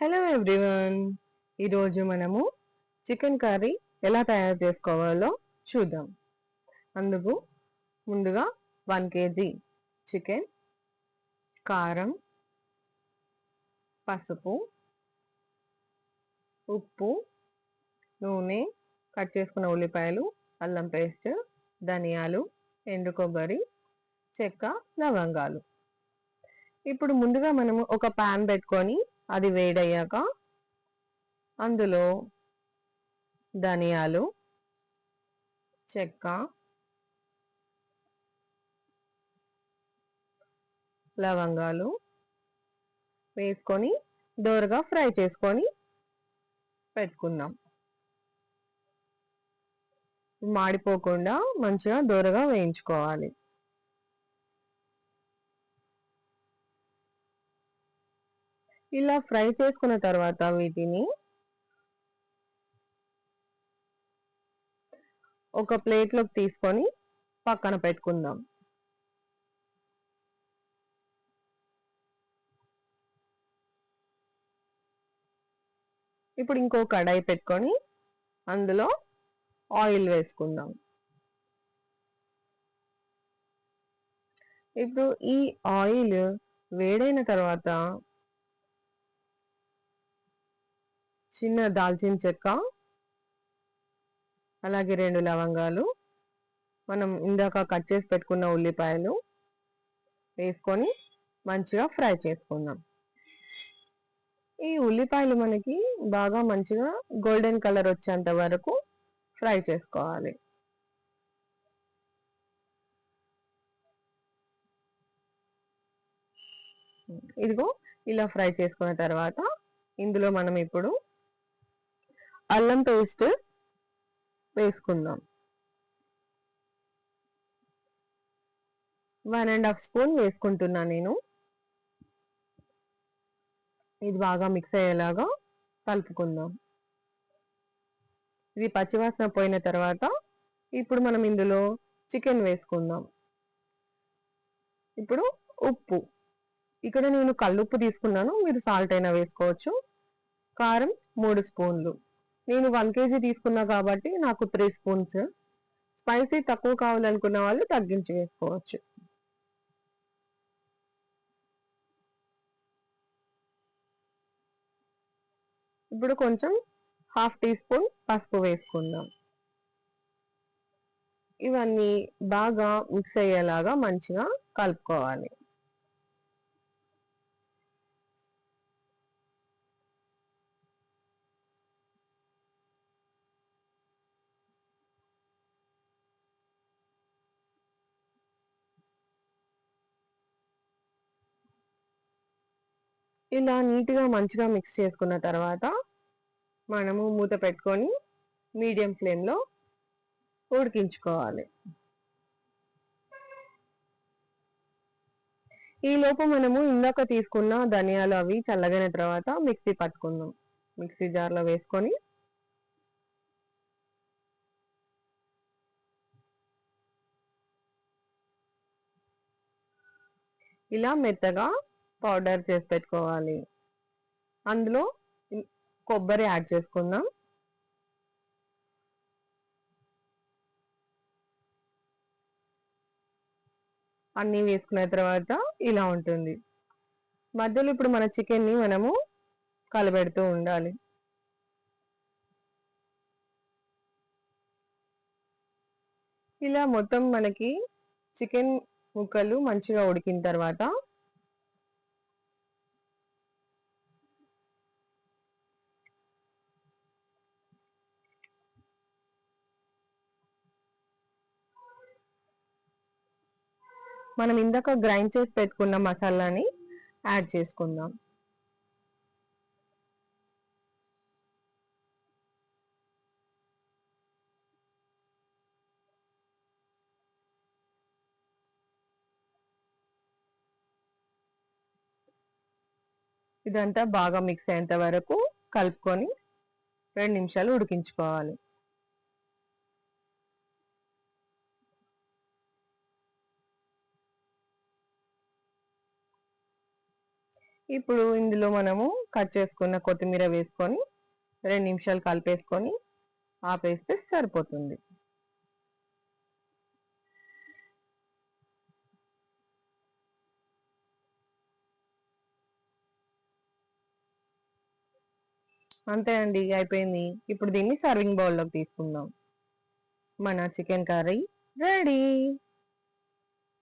Hello everyone. ఈరోజు మనము chicken curry ఎలా తయారు చేసుకోవాలో చూద్దాం. అందుకు ముందుగా 1 kg చికెన్, కారం, పసుపు, ఉప్పు, నూనె, కట్ చేసుకున్న ఉల్లిపాయలు, అల్లం పేస్ట్, ధనియాలు, ఎండు కొబ్బరి, చెక్క, లవంగాలు. ఇప్పుడు ముందుగా మనము ఒక పాన్ పెట్టుకొని అది వేడయ్యాక అందులో ధనియాలు, చెక్క, లవంగాలు వేసుకొని దోరగా ఫ్రై చేసుకొని పెట్టుకుందాం. మాడిపోకుండా మంచిగా దోరగా వేయించుకోవాలి. ఇలా ఫ్రై చేసుకున్న తర్వాత వీటిని ఒక ప్లేట్లోకి తీసుకొని పక్కన పెట్టుకుందాం. ఇప్పుడు ఇంకో కడాయి పెట్టుకొని అందులో ఆయిల్ వేసుకుందాం. ఇప్పుడు ఈ ఆయిల్ వేడైన తర్వాత చిన్న దాల్చిన చెక్క, అలాగే 2 లవంగాలు, మనం ఇందాక కట్ చేసి పెట్టుకున్న ఉల్లిపాయలు వేసుకొని మంచిగా ఫ్రై చేసుకుందాం. ఈ ఉల్లిపాయలు మనకి బాగా మంచిగా గోల్డెన్ కలర్ వచ్చేంత వరకు ఫ్రై చేసుకోవాలి. ఇదిగో ఇలా ఫ్రై చేసుకున్న తర్వాత ఇందులో మనం ఇప్పుడు అల్లం పేస్ట్ వేసుకుందాం. 1.5 స్పూన్ వేసుకుంటున్నా నేను. ఇది బాగా మిక్స్ అయ్యేలాగా కలుపుకుందాం. ఇది పచ్చివాసన పోయిన తర్వాత ఇప్పుడు మనం ఇందులో చికెన్ వేసుకుందాం. ఇప్పుడు ఉప్పు, ఇక్కడ నేను కల్లుప్పు తీసుకున్నాను, మీరు సాల్ట్ అయినా వేసుకోవచ్చు. కారం 3 స్పూన్లు, నేను 1 kg తీసుకున్నా కాబట్టి నాకు 3 స్పూన్స్. స్పైసీ తక్కువ కావాలనుకున్న వాళ్ళు తగ్గించి వేసుకోవచ్చు. ఇప్పుడు కొంచెం 1/2 టీ స్పూన్ పసుపు వేసుకుందాం. ఇవన్నీ బాగా మిక్స్ అయ్యేలాగా మంచిగా కలుపుకోవాలి. ఇలా నీట్గా మంచిగా మిక్స్ చేసుకున్న తర్వాత మనము మూత పెట్టుకొని మీడియం ఫ్లేమ్లో ఉడికించుకోవాలి. ఈ లోపు మనము ఇందాక తీసుకున్న ధనియాలు అవి చల్లగైన తర్వాత మిక్సీ పట్టుకుందాం. మిక్సీ జార్లో వేసుకొని ఇలా మెత్తగా పౌడర్ చేసి పెట్టుకోవాలి. అందులో కొబ్బరి యాడ్ చేసుకుందాం. అన్నీ వేసుకున్న తర్వాత ఇలా ఉంటుంది. మధ్యలో ఇప్పుడు మన చికెన్ని మనము కలబెడుతూ ఉండాలి. ఇలా మొత్తం మనకి చికెన్ ముక్కలు మంచిగా ఉడికిన తర్వాత మనం ఇందాక గ్రైండ్ చేసి పెట్టుకున్న మసాలాని యాడ్ చేసుకుందాం. ఇదంతా బాగా మిక్స్ అయ్యేంత వరకు కలుపుకొని 2 నిమిషాలు ఉడికించుకోవాలి. ఇప్పుడు ఇందులో మనము కట్ చేసుకున్న కొత్తిమీర వేసుకొని 2 నిమిషాలు కలిపేసుకొని ఆపేస్తే సరిపోతుంది. అంతే అండి, అయిపోయింది. ఇప్పుడు దీన్ని సర్వింగ్ బౌల్‌లోకి తీసుకుందాం. మన చికెన్ కర్రీ రెడీ.